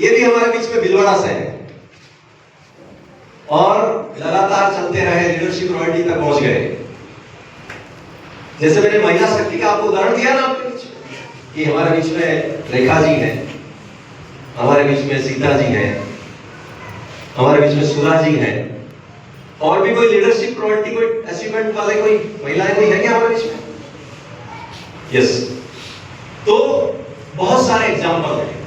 ये भी हमारे बीच में भिलवाड़ा से है और लगातार चलते रहे, लीडरशिप रॉयल्टी तक पहुंच गए। जैसे मैंने महिला शक्ति का आपको उदाहरण दिया ना आपके बीच कि हमारे बीच में रेखा जी हैं, हमारे बीच में सीता जी हैं, हमारे बीच में सुधा जी हैं, और भी कोई लीडरशिप रॉयल्टी कोई अचीवमेंट वाले कोई महिलाएं कोई है क्या हमारे बीच में? यस। तो बहुत सारे एग्जाम्पल हैं।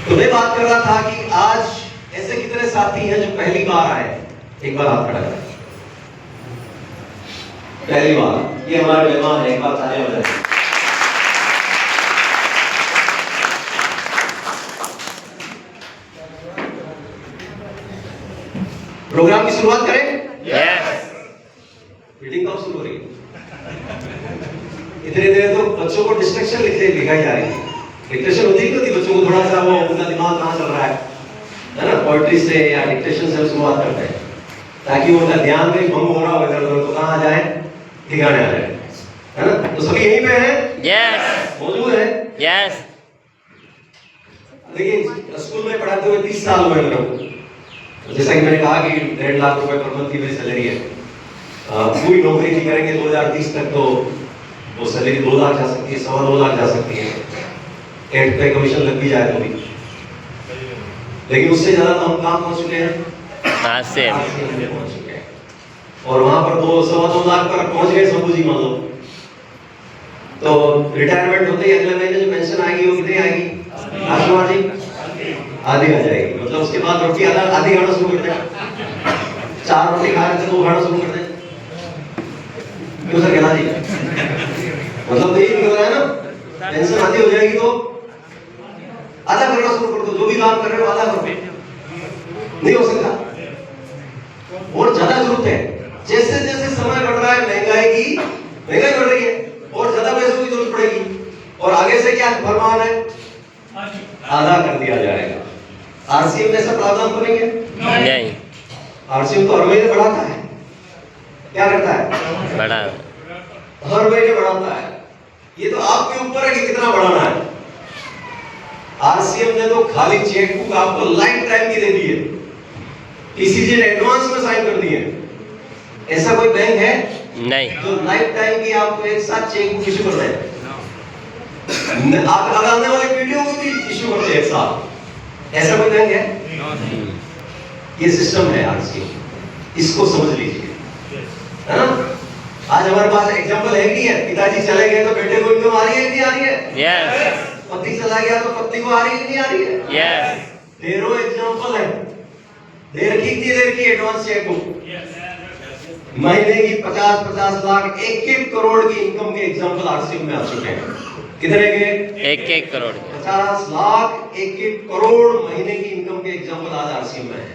तो मैं बात कर रहा था कि आज ऐसे कितने साथी हैं जो पहली बार आए? एक बार हाथ खड़ा करें। पहली बार ये हमारे मेहमान हैं, एक बार तालियां बजाएं। प्रोग्राम की शुरुआत करें? यस। मीटिंग कब शुरू हो रही है? इतने देर तो बच्चों को डिस्ट्रैक्शन लिखाई जा रही है। डिक्टेशन होती है कि बच्चों को थोड़ा सा वो उनका दिमाग कहाँ चल रहा है ना, पोएट्री से या डिक्टेशन से शुरुआत करते हैं ताकि उनका ध्यान भी भंग हो रहा हो इधर उधर तो कहाँ आ जाए, ठिकाने आ जाए, है ना? तो सभी यहीं पे हैं? यस। मौजूद हैं? यस। देखिए स्कूल में पढ़ाते हुए 30 साल हुए मेरे को। जैसा कि मैंने कहा कि 1.5 लाख रुपए पर मंथ की मेरी सैलरी है। पूरी नौकरी की करेंगे 2030 तक तो वो सैलरी 2 लाख जा सकती है, 2.25 लाख जा सकती है, 8 पे कमीशन लग भी जाए तो भी। लेकिन उससे ज्यादा तो हम कहाँ पहुंच चुके हैं? हासिल पहुंच चुके हैं। और वहां पर 2.25 लाख पर पहुंच गए सबू जी मान लो, तो रिटायरमेंट होते ही अगले महीने जो पेंशन आएगी वो कितनी आएगी? राजकुमार जी आधी आ जाएगी। मतलब उसके बाद रोटी आधी खाना शुरू कर दें, 4 रोटी खा रहे थे 2 खाना शुरू कर दें। क्यों सर कहना जी? मतलब तो यही निकल रहा है ना, पेंशन आधी हो जाएगी तो आधा करना शुरू कर दो, जो भी काम कर रहे हो आधा करो। नहीं हो सकता, और ज्यादा जरूरत है। जैसे जैसे समय बढ़ रहा है महंगाई बढ़ रही है और ज्यादा पैसों की जरूरत पड़ेगी, और आगे से क्या फरमान है? आधा कर दिया जाएगा। आरसीएम में ऐसा प्रावधान तो नहीं है? नहीं। आरसीएम तो हर महीने बढ़ाता है। क्या करता है? बड़ा हर महीने बढ़ाता है। ये तो आपके ऊपर है कि कितना बढ़ाना है। आरसीएम ने तो खाली चेक बुक आपको लाइफ टाइम की दे दी है, टीसीजी ने एडवांस में साइन कर दी है। ऐसा कोई बैंक है नहीं जो लाइफ टाइम की आपको एक साथ चेक बुक इशू कर रहे हैं? आप आने वाले पीढ़ियों को भी इशू करते हैं एक साथ। ऐसा कोई बैंक है? ये सिस्टम है आरसीएम, इसको समझ लीजिए, है ना? आज हमारे पास एग्जांपल है कि पिताजी चले गए तो बेटे को इनकम आ रही है नहीं आ रही है? यस। पति चला गया तो पत्नी को आ रही है नहीं आ रही है? यस। ढेरों एग्जांपल है। देर की एडवांस चेक बुक, महीने की 50-50 लाख 1-1 करोड़ की इनकम के एग्जांपल आरसीएम में आ चुके हैं। कितने के? 1-1 करोड़ 50 लाख 1-1 करोड़ महीने की इनकम के एग्जांपल आज आरसीएम में है।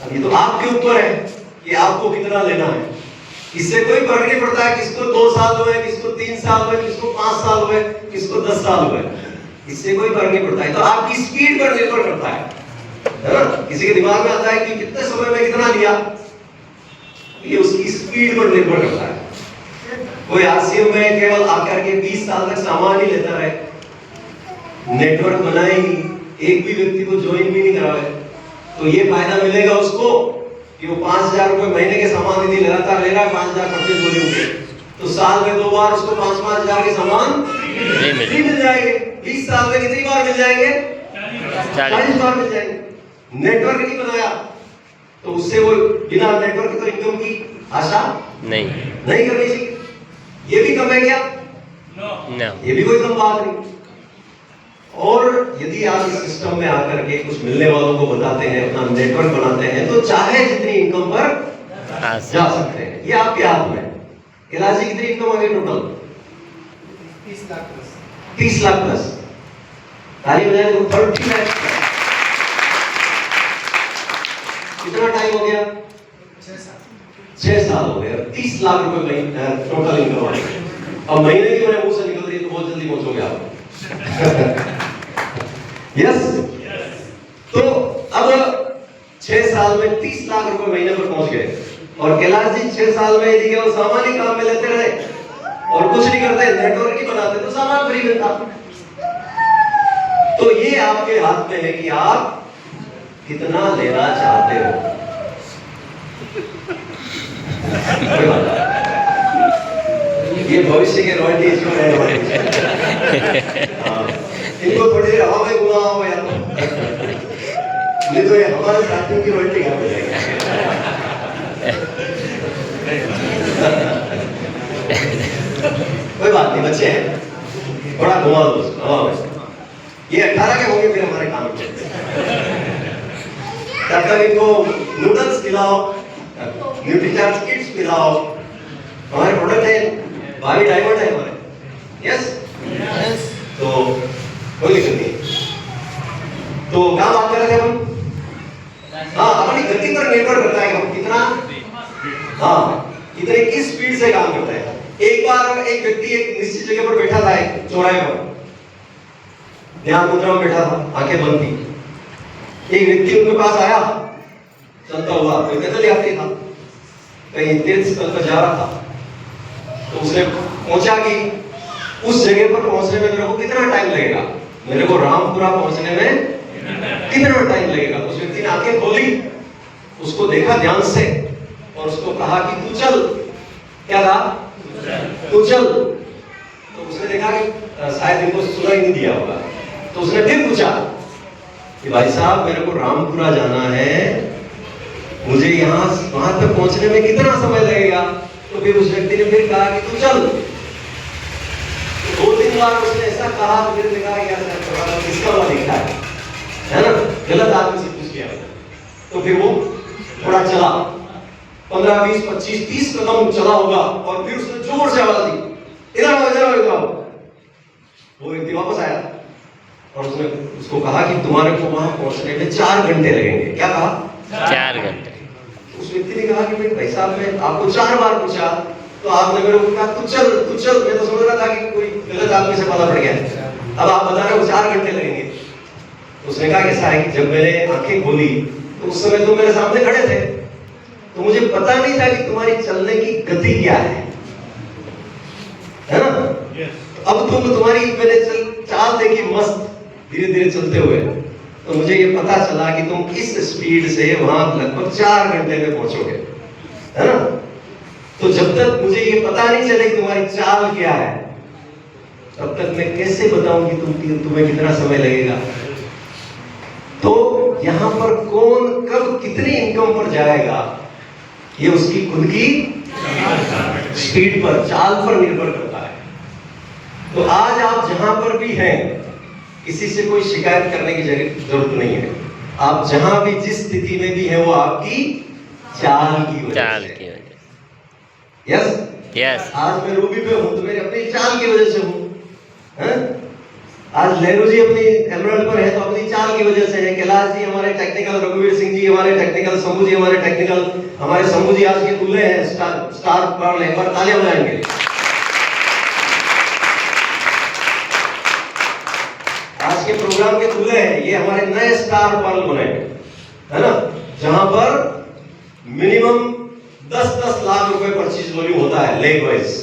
अब ये तो आपके ऊपर है कि आपको कितना लेना है। इससे कोई फर्क नहीं पड़ता है किसको 2 साल हुए, किसको 3 साल हुए, किसको 5 साल हुए, किसको 10 साल हुए, इससे कोई फर्क नहीं पड़ता है। तो आपकी स्पीड पर निर्भर करता है ना? किसी के दिमाग में आता है कि कितने समय में कितना लिया, ये उसकी स्पीड पर निर्भर करता है। कोई आरसीएम में केवल आकर के 20 साल तक सामान ही लेता रहे, नेटवर्क बनाए ही एक भी व्यक्ति को ज्वाइन भी नहीं करावे, तो ये फायदा मिलेगा उसको कि वो 5,000 रुपए महीने के सामान यदि लगातार ले रहा है, 5,000 परचेज हो रही, तो साल में 2 बार उसको 5-5 हजार के सामान नहीं मिल जाएंगे। 20 साल में कितनी बार मिल जाएंगे? 40 बार मिल जाएंगे। नेटवर्क नहीं बनाया तो उससे वो बिना नेटवर्क तो इनकम की आशा नहीं करनी चाहिए। ये भी कम है क्या? नो। ये भी कोई कम बात नहीं। और यदि आप इस सिस्टम में आकर के कुछ मिलने वालों को बताते हैं, अपना नेटवर्क बनाते हैं, तो चाहे जितनी इनकम पर जा सकते हैं। ये आपके हाथ में। कैलाश जी कितनी इनकम आ गई टोटल? 30 लाख प्लस। ताली बजाएं तो 30 लाख। कितना टाइम हो गया? 6 साल हो गए। 30 लाख रुपए महीने टोटल इनकम आ गई। अब महीने की मेरे मुंह से निकल रही है तो बहुत जल्दी पहुंचोगे आप। यस। तो अब 6 साल में 30 लाख रुपए महीने पर पहुंच गए। और कैलाश जी 6 साल में यदि केवल सामान ही काम में लेते रहे और कुछ नहीं करते, नेटवर्क ही बनाते, तो सामान फ्री मिलता। तो ये आपके हाथ में है कि आप कितना लेना चाहते हो। कोई बात नहीं। ये भविष्य के रॉयल्टी जो है इनको थोड़ी देर हवा में घुमाओ यार, नहीं तो ये हमारे साथियों की रॉयल्टी कहाँ हो जाएगी। कोई बात नहीं, बच्चे हैं, थोड़ा घुमा दो उसको हवा में। ये 18 के होंगे फिर हमारे काम में। तब तक इनको नूडल्स खिलाओ, न्यूट्रीचार्ज किट्स खिलाओ। हमारे प्रोडक्ट है भावी डायमंड है हमारे। यस तो कोई दिक्कत नहीं। तो क्या बात कर रहे थे हम? हाँ, हमारी गति पर निर्भर करता है हम कितना, हाँ कितने किस स्पीड से काम करते हैं। एक बार एक व्यक्ति एक निश्चित जगह पर बैठा था, एक चौराहे पर ध्यान मुद्रा में बैठा था, आंखें बंद थी। एक व्यक्ति उनके पास आया चलता हुआ, कोई पैदल यात्री था, कहीं तीर्थ स्थल पर जा रहा था। तो उसने पूछा कि उस जगह पर पहुंचने में मेरे को कितना टाइम लगेगा, मेरे को रामपुरा पहुंचने में कितना टाइम लगेगा। उस व्यक्ति ने आंखें खोली, उसको देखा ध्यान से और उसको कहा कि तू चल। क्या कहा? तू चल। तो उसने देखा कि शायद इनको सुना ही नहीं दिया होगा, तो उसने फिर पूछा कि भाई साहब मेरे को रामपुरा जाना है, मुझे यहाँ वहां तक पहुंचने में कितना समय लगेगा। तो फिर उस व्यक्ति ने फिर कहा कि तू चल। तो 2-3 बार उसने ऐसा कहा तो फिर देखा यार किसका वाला लिखा है ना, गलत आदमी से पूछ लिया। तो फिर वो थोड़ा चला, 15, 20, 25, 30 कदम चला होगा और फिर उसने जोर से आवाज दी, इधर आओ इधर आओ इधर आओ। वो व्यक्ति वापस आया और उसने उसको कहा कि तुम्हारे को वहां पहुंचने में 4 घंटे लगेंगे। क्या कहा? 4 घंटे। उस व्यक्ति ने कहा कि भाई साहब मैं आपको 4 बार पूछा तो आपने मेरे को कहा तू चल तू चल। मैं तो समझ रहा था कि कोई गलत आदमी से पता पड़ गया, अब आप बता रहे हो 4 घंटे लगेंगे। तो उसने कहा ऐसा है कि जब मैंने आंखें खोली तो उस समय तुम मेरे सामने खड़े थे, तो मुझे पता नहीं था कि तुम्हारी चलने की गति क्या है ना। अब तुम्हारी मैंने चाल देखी मस्त धीरे धीरे चलते हुए, तो मुझे ये पता चला कि तुम किस स्पीड से वहां लगभग 4 घंटे में पहुंचोगे, है ना। तो जब तक मुझे ये पता नहीं चले कि तुम्हारी चाल क्या है, तब तक मैं कैसे बताऊं कि तुम्हें कितना समय लगेगा। तो यहां पर कौन कब कितनी इनकम पर जाएगा, ये उसकी खुद की स्पीड पर, चाल पर निर्भर करता है। तो आज आप जहां पर भी हैं, किसी से कोई शिकायत करने की जरूरत नहीं है। आप जहां भी जिस स्थिति में भी हैं वो आपकी चाल की वजह से। Yes yes. आज मैं रूबी पे हूं तो मेरी अपनी चाल की वजह से हूं, हैं? आज लहरू जी अपनी एमराल्ड पर है तो अपनी चाल की वजह से है। कैलाश जी हमारे टेक्निकल, रघुवीर सिंह जी हमारे टेक्निकल, शंभू जी हमारे टेक्निकल, हमारे शंभू जी आज के दूल्हे हैं, स्टार पर्ल है, एक बार तालियां बजाएंगे। आज के प्रोग्राम के दूल्हे हैं, ये हमारे नए स्टार पर्ल बने, है ना, जहां पर मिनिमम 10-10 लाख रुपए परचेज वॉल्यूम होता है लेग वाइज,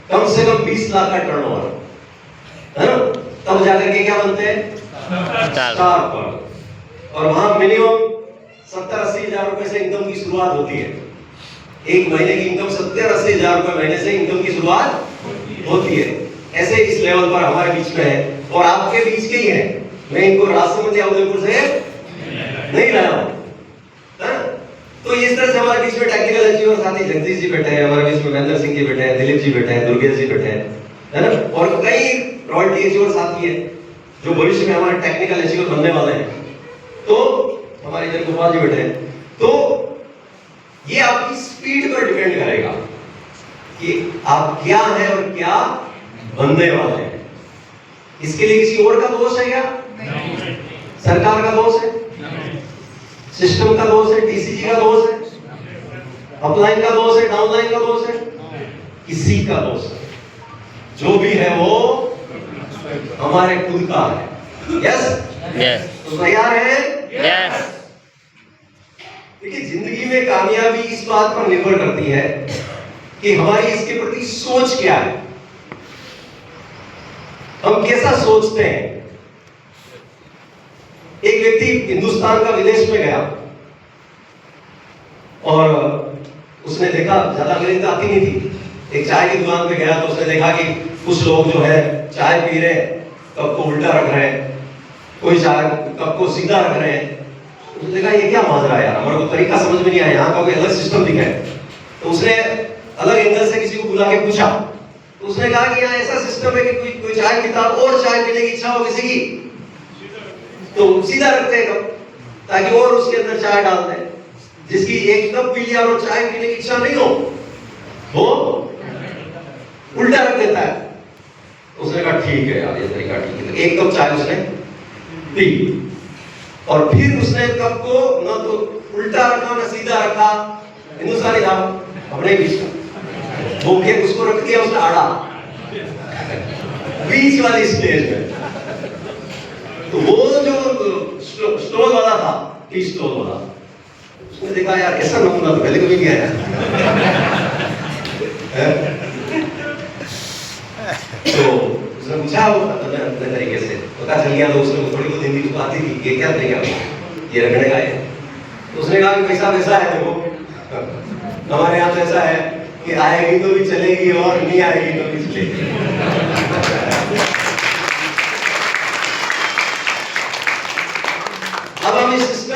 कम से कम 20 लाख का टर्नओवर, है ना। तब जाकर के क्या बनते हैं? Star pearl. और वहां मिनिमम 70-80 हजार रुपए से इनकम की शुरुआत होती है। एक महीने की इनकम 70-80 हजार रुपए महीने से इनकम की शुरुआत होती है। ऐसे इस लेवल पर हमारे बीच में है और आपके बीच के ही है। मैं इनको राजसमंद या उदयपुर से नहीं लाया हूं। तो इस तरह से हमारे बीच में टेक्निकल अचीवर साथी जगदीश जी बैठे हैं, हमारे बीच में महेंद्र सिंह जी बैठे हैं, दिलीप जी बैठे हैं, दुर्गेश जी बैठे हैं, है ना। और कई रॉयल्टी अचीवर साथी हैं जो भविष्य में हमारे टेक्निकल अचीवर बनने वाले हैं। तो हमारे जन गोपाल जी बैठे हैं। तो ये आपकी स्पीड पर डिपेंड करेगा कि आप क्या है और क्या बनने वाले हैं। इसके लिए किसी और का दोष है क्या? नहीं। सरकार का दोष है, सिस्टम का दोष है, डीसीजी का दोष है, अपलाइन का दोष है, डाउनलाइन का दोष है, किसी का दोष है। जो भी है वो हमारे खुद का है। Yes yes. तो तैयार है? यस। देखिए, जिंदगी में कामयाबी इस बात पर निर्भर करती है कि हमारी इसके प्रति सोच क्या है, हम कैसा सोचते हैं। व्यक्ति हिंदुस्तान का विदेश में गया और उसने देखा, ज्यादा अंग्रेजी तो आती नहीं थी, एक चाय की दुकान पे गया तो उसने देखा कि कुछ लोग जो है चाय पी रहे, कप को उल्टा रख रहे हैं, कोई चाय कप को सीधा रख रहे हैं। उसने देखा ये क्या माजरा है यार, हमारे को तरीका समझ में नहीं आया, यहाँ का कोई अलग सिस्टम दिखा है। तो उसने अलग एंगल से किसी को बुला के पूछा, तो उसने कहा कि यहाँ ऐसा सिस्टम है कि कोई चाय पीता और चाय पीने की इच्छा हो किसी की तो सीधा रखते हैं कप, ताकि और उसके अंदर चाय डाल दें। जिसकी एक कप पी लिया और चाय पीने की इच्छा नहीं हो वो उल्टा रख देता है। उसने कहा ठीक है यार, ये तरीका ठीक है। तो एक कप चाय उसने पी और फिर उसने कप को न तो उल्टा रखा न सीधा रखा, हिंदुस्तानी था अपने बीच में, वो फिर उसको रख दिया उसने आड़ा बीच वाली स्टेज में। तो वो जो स्टोल वाला था, टी स्टोल वाला, उसने देखा यार ऐसा नमूना तो पहले कभी नहीं आया। तो उसने पूछा अपने तरीके से, पता चल गया। तो उसने थोड़ी बहुत हिंदी तो आती थी, ये क्या तरीका ये रखने का है। तो उसने कहा कि पैसा वैसा है, देखो हमारे यहाँ तो ऐसा है कि आएगी तो भी चलेगी और नहीं आएगी तो भी चलेगी। अब हम इस